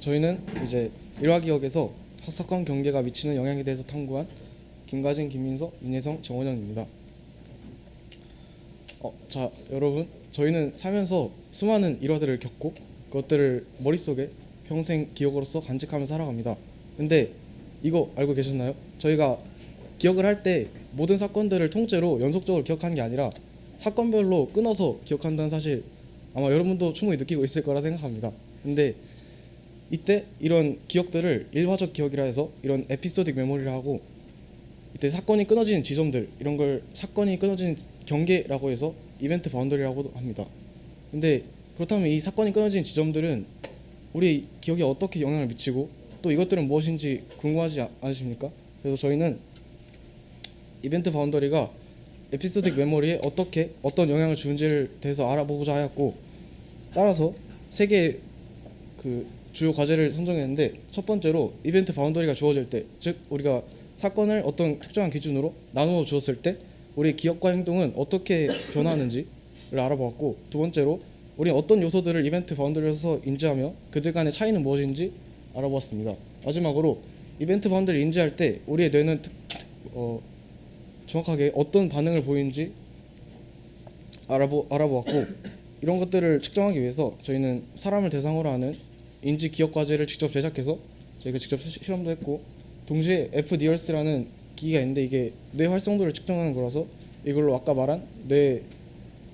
저희는 이제 일화기억에서 사건 경계가 미치는 영향에 대해서 탐구한 김가진, 김민서, 윤혜성, 정원영입니다. 자, 여러분, 저희는 살면서 수많은 일화들을 겪고 그것들을 머릿속에 평생 기억으로서 간직하며 살아갑니다. 근데 이거 알고 계셨나요? 저희가 기억을 할 때 모든 사건들을 통째로 연속적으로 기억하는 게 아니라 사건별로 끊어서 기억한다는 사실 아마 여러분도 충분히 느끼고 있을 거라 생각합니다. 근데 이때 이런 기억들을 일화적 기억이라 해서 이런 에피소딕 메모리를 하고, 이때 사건이 끊어지는 지점들, 이런 걸 사건이 끊어지는 경계라고 해서 이벤트 바운더리라고 합니다. 근데 그렇다면 이 사건이 끊어지는 지점들은 우리 기억에 어떻게 영향을 미치고 또 이것들은 무엇인지 궁금하지 않으십니까? 그래서 저희는 이벤트 바운더리가 에피소딕 메모리에 어떤 영향을 주는지를 대해서 알아보고자 하였고, 따라서 세 개의 주요 과제를 선정했는데, 첫 번째로 이벤트 바운더리가 주어질 때, 즉 우리가 사건을 어떤 특정한 기준으로 나누어 주었을 때 우리의 기억과 행동은 어떻게 변하는지를 알아보았고, 두 번째로 우리는 어떤 요소들을 이벤트 바운더리에서 인지하며 그들 간의 차이는 무엇인지 알아보았습니다. 마지막으로 이벤트 바운더리를 인지할 때 우리의 뇌는 정확하게 어떤 반응을 보이는지 알아보았고, 이런 것들을 측정하기 위해서 저희는 사람을 대상으로 하는 인지 기억 과제를 직접 제작해서 저희가 직접 실험도 했고, 동시에 FDRS라는 기기가 있는데 이게 뇌 활성도를 측정하는 거라서 이걸로 아까 말한 뇌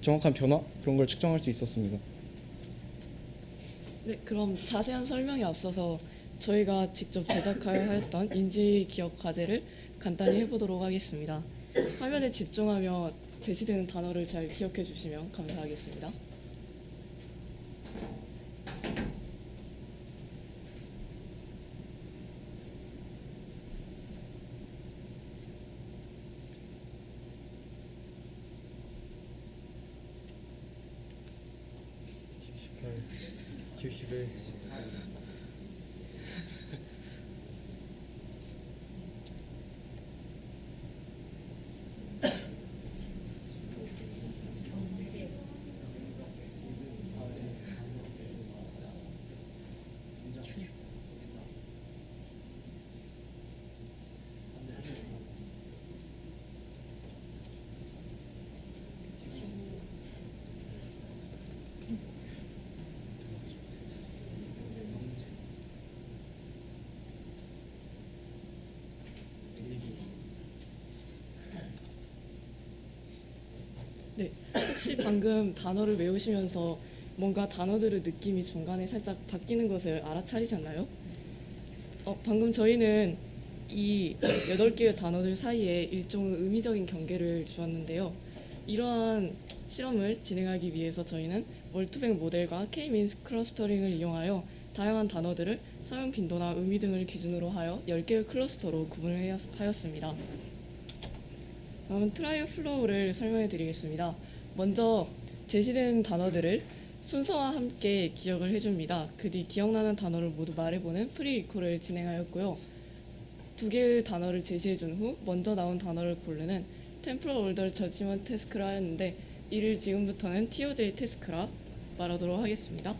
정확한 변화, 그런 걸 측정할 수 있었습니다. 네, 그럼 자세한 설명에 앞서서 저희가 직접 제작하여 하였던 인지 기억 과제를 간단히 해보도록 하겠습니다. 화면에 집중하며 제시되는 단어를 잘 기억해 주시면 감사하겠습니다. 네, 혹시 방금 단어를 외우시면서 뭔가 단어들의 느낌이 중간에 살짝 바뀌는 것을 알아차리셨나요? 방금 저희는 이 8개의 단어들 사이에 일종의 의미적인 경계를 주었는데요. 이러한 실험을 진행하기 위해서 저희는 월투백 모델과 K-민스 클러스터링을 이용하여 다양한 단어들을 사용 빈도나 의미 등을 기준으로 하여 10개의 클러스터로 구분을 하였습니다. 다음은 트라이얼 플로우를 설명해 드리겠습니다. 먼저 제시된 단어들을 순서와 함께 기억을 해줍니다. 그 뒤 기억나는 단어를 모두 말해보는 프리리콜을 진행하였고요. 2개의 단어를 제시해준 후 먼저 나온 단어를 고르는 템포럴 올더 저지먼트 태스크를 하였는데, 이를 지금부터는 TOJ 태스크라 말하도록 하겠습니다.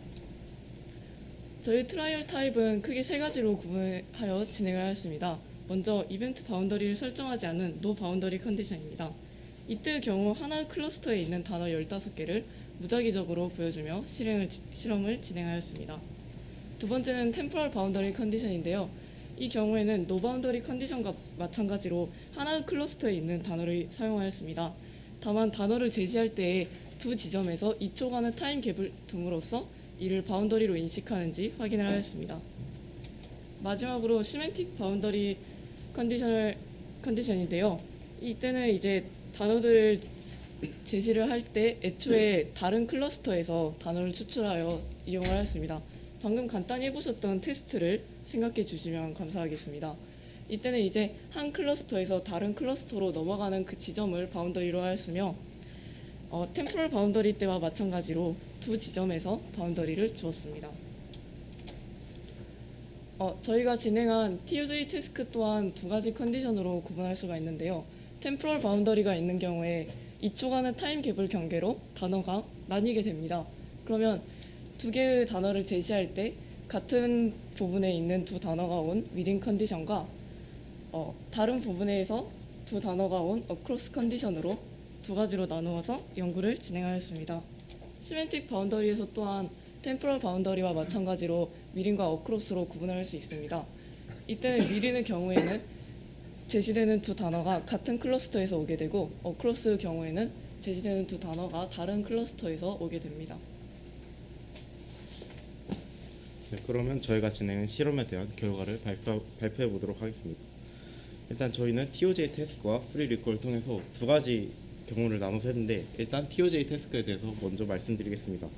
저희 트라이얼 타입은 크게 3가지로 구분하여 진행을 하였습니다. 먼저 이벤트 바운더리를 설정하지 않은 노 바운더리 컨디션입니다. 이때의 경우 하나의 클러스터에 있는 단어 15개를 무작위적으로 보여주며 실험을 진행하였습니다. 두 번째는 템포럴 바운더리 컨디션인데요. 이 경우에는 노 바운더리 컨디션과 마찬가지로 하나의 클러스터에 있는 단어를 사용하였습니다. 다만 단어를 제시할 때에 두 지점에서 2초간의 타임 갭을 둠으로써 이를 바운더리로 인식하는지 확인을 하였습니다. 마지막으로 시멘틱 바운더리 컨디션인데요. 이때는 이제 단어들을 제시를 할 때 애초에 다른 클러스터에서 단어를 추출하여 이용을 하였습니다. 방금 간단히 해보셨던 테스트를 생각해 주시면 감사하겠습니다. 이때는 이제 한 클러스터에서 다른 클러스터로 넘어가는 그 지점을 바운더리로 하였으며, 템포럴 바운더리 때와 마찬가지로 두 지점에서 바운더리를 주었습니다. 저희가 진행한 TOJ 태스크 또한 2가지 컨디션으로 구분할 수가 있는데요. 템포럴 바운더리가 있는 경우에 2초간의 타임 갭을 경계로 단어가 나뉘게 됩니다. 그러면 2개의 단어를 제시할 때 같은 부분에 있는 두 단어가 온 within 컨디션과 다른 부분에서 두 단어가 온 across 컨디션으로 두 가지로 나누어서 연구를 진행하였습니다. 시멘틱 바운더리에서 또한 템포럴 바운더리와 마찬가지로 within과 across로 구분할 수 있습니다. 이때는 within의 경우에는 제시되는 두 단어가 같은 클러스터에서 오게 되고 across 경우에는 제시되는 두 단어가 다른 클러스터에서 오게 됩니다. 네, 그러면 저희가 진행한 실험에 대한 결과를 발표해 보도록 하겠습니다. 일단 저희는 TOJ 태스크와 프리 리콜을 통해서 두 가지 경우를 나눠서 했는데, 일단 TOJ 태스크에 대해서 먼저 말씀드리겠습니다.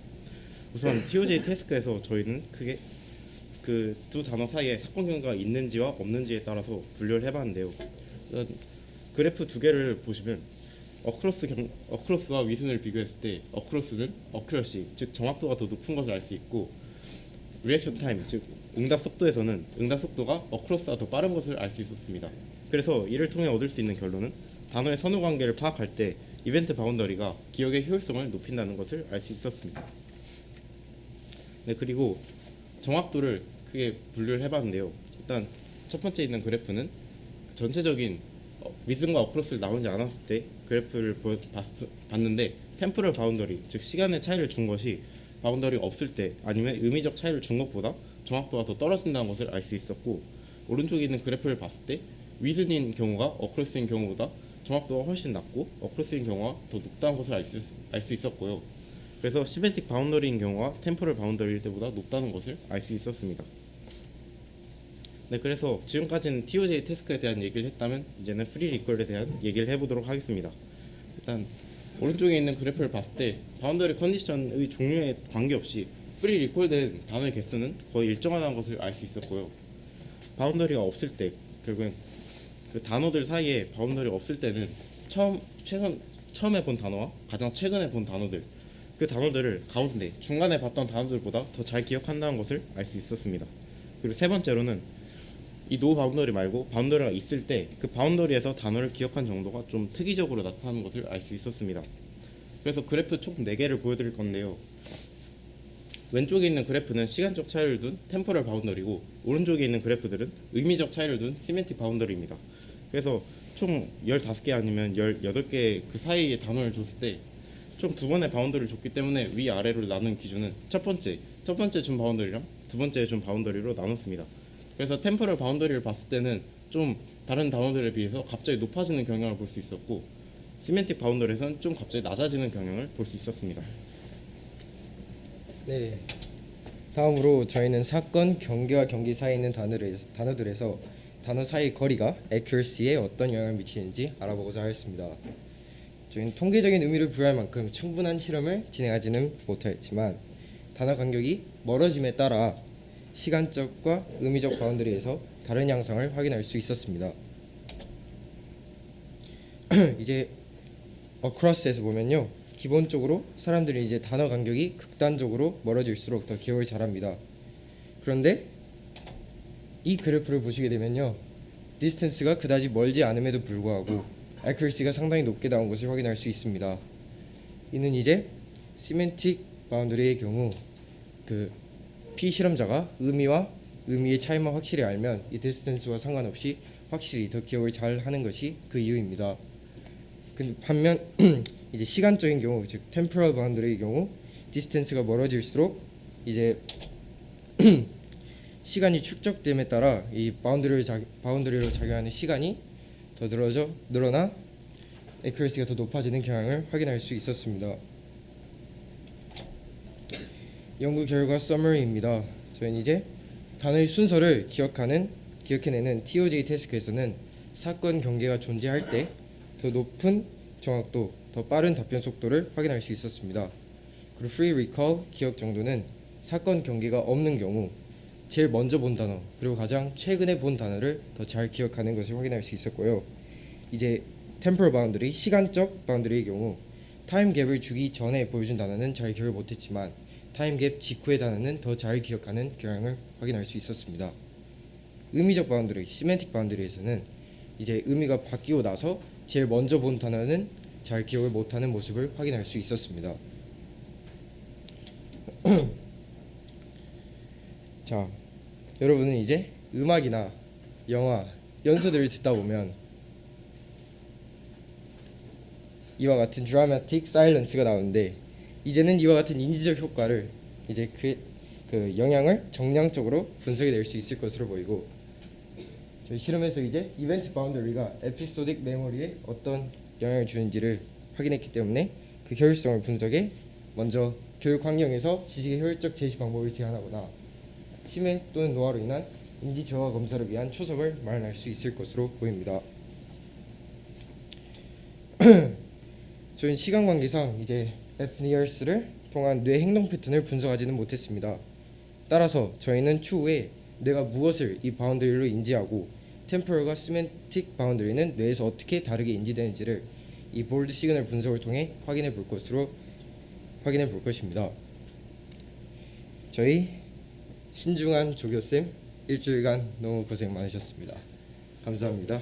우선 TOJ 태스크에서 저희는 크게 그 두 단어 사이에 사건 경과가 있는지와 없는지에 따라서 분류를 해봤는데요. 그래프 두 개를 보시면 어크로스와 위슨을 비교했을 때 어크로스는 어큐러시, 즉 정확도가 더 높은 것을 알 수 있고, 리액션 타임, 즉 응답 속도에서는 응답 속도가 어크로스가 더 빠른 것을 알 수 있었습니다. 그래서 이를 통해 얻을 수 있는 결론은 단어의 선호 관계를 파악할 때 이벤트 바운더리가 기억의 효율성을 높인다는 것을 알 수 있었습니다. 네, 그리고 정확도를 크게 분류를 해봤는데요. 일단 첫 번째 있는 그래프는 전체적인 위슨과 어크로스를 나오지 않았을 때 그래프를 봤는데, 템포럴 바운더리, 즉 시간의 차이를 준 것이 바운더리가 없을 때 아니면 의미적 차이를 준 것보다 정확도가 더 떨어진다는 것을 알 수 있었고, 오른쪽에 있는 그래프를 봤을 때 위슨인 경우가 어크로스인 경우보다 정확도가 훨씬 낮고 어크로스인 경우가 더 높다는 것을 알 수 있었고요. 그래서 시멘틱 바운더리인 경우가 템포럴 바운더리일 때보다 높다는 것을 알 수 있었습니다. 네, 그래서 지금까지는 TOJ 태스크에 대한 얘기를 했다면 이제는 프리 리콜에 대한 얘기를 해보도록 하겠습니다. 일단 오른쪽에 있는 그래프를 봤을 때 바운더리 컨디션의 종류에 관계없이 프리 리콜된 단어의 개수는 거의 일정하다는 것을 알 수 있었고요. 바운더리가 없을 때, 결국엔 그 단어들 사이에 바운더리가 없을 때는 처음에 본 단어와 가장 최근에 본 단어들, 그 단어들을 가운데 중간에 봤던 단어들보다 더 잘 기억한다는 것을 알 수 있었습니다. 그리고 세 번째로는 이 노 바운더리 말고 바운더리가 있을 때 그 바운더리에서 단어를 기억한 정도가 좀 특이적으로 나타나는 것을 알 수 있었습니다. 그래서 그래프 총 4개를 보여드릴 건데요. 왼쪽에 있는 그래프는 시간적 차이를 둔 템포럴 바운더리고, 오른쪽에 있는 그래프들은 의미적 차이를 둔 시멘틱 바운더리입니다. 그래서 총 15개 아니면 18개 그 사이에 단어를 줬을 때 총 2번의 바운더리를 줬기 때문에 위아래로 나눈 기준은 첫 번째 준 바운더리랑 두 번째 준 바운더리로 나눴습니다. 그래서 템포럴 바운더리를 봤을 때는 좀 다른 단어들에 비해서 갑자기 높아지는 경향을 볼 수 있었고, 시멘틱 바운더리에서는 좀 갑자기 낮아지는 경향을 볼 수 있었습니다. 네. 다음으로 저희는 사건, 경계와 경계 사이에 있는 단어들에서 단어 사이의 거리가 accuracy에 어떤 영향을 미치는지 알아보고자 하였습니다. 저희는 통계적인 의미를 부여할 만큼 충분한 실험을 진행하지는 못하였지만 단어 간격이 멀어짐에 따라 시간적과 의미적 바운더리에서 다른 양상을 확인할 수 있었습니다. 이제 across에서 보면요, 기본적으로 사람들이 이제 단어 간격이 극단적으로 멀어질수록 더 기억을 잘합니다. 그런데 이 그래프를 보시게 되면요, 디스턴스가 그다지 멀지 않음에도 불구하고 accuracy가 상당히 높게 나온 것을 확인할 수 있습니다. 이는 이제 시멘틱 바운더리의 경우 그 피실험자가 의미와 의미의 차이만 확실히 알면 이 디스턴스와 상관없이 확실히 더 기억을 잘 하는 것이 그 이유입니다. 근데 반면 이제 시간적인 경우, 즉 템포럴 바운더리의 경우 디스턴스가 멀어질수록 이제 시간이 축적됨에 따라 이 바운더리로 작용하는 시간이 더 늘어나 accuracy가 더 높아지는 경향을 확인할 수 있었습니다. 연구 결과 서머리입니다. 저희는 이제 단어의 순서를 기억해내는 TOJ 태스크에서는 사건 경계가 존재할 때 더 높은 정확도, 더 빠른 답변 속도를 확인할 수 있었습니다. 그리고 free recall 기억 정도는 사건 경계가 없는 경우 제일 먼저 본 단어 그리고 가장 최근에 본 단어를 더 잘 기억하는 것을 확인할 수 있었고요. 이제 temporal boundary, 시간적 바운더리의 경우 타임 갭을 주기 전에 보여준 단어는 잘 기억을 못했지만 타임 갭 직후의 단어는 더 잘 기억하는 경향을 확인할 수 있었습니다. 의미적 바운더리, 시멘틱 바운더리에서는 이제 의미가 바뀌고 나서 제일 먼저 본 단어는 잘 기억을 못하는 모습을 확인할 수 있었습니다. 자, 여러분은 이제 음악이나 영화, 연수들을 듣다 보면 이와 같은 드라마틱 사일런스가 나오는데 이제는 이와 같은 인지적 효과를 이제 그 영향을 정량적으로 분석해낼 수 있을 것으로 보이고 저희 실험에서 이제 이벤트 바운더리가 에피소딕 메모리에 어떤 영향을 주는지를 확인했기 때문에 그 효율성을 분석해 먼저 교육 환경에서 지식의 효율적 제시 방법을 제안하거나 치매 또는 노화로 인한 인지 저하 검사를 위한 초석을 마련할 수 있을 것으로 보입니다. 저희는 시간 관계상 이제 FNIRS를 통한 뇌 행동 패턴을 분석하지는 못했습니다. 따라서 저희는 추후에 뇌가 무엇을 이 바운더리로 인지하고 템포럴과 시멘틱 바운더리는 뇌에서 어떻게 다르게 인지되는지를 이 볼드 시그널 분석을 통해 확인해 볼 것입니다. 저희 신중한 조교쌤 일주일간 너무 고생 많으셨습니다. 감사합니다.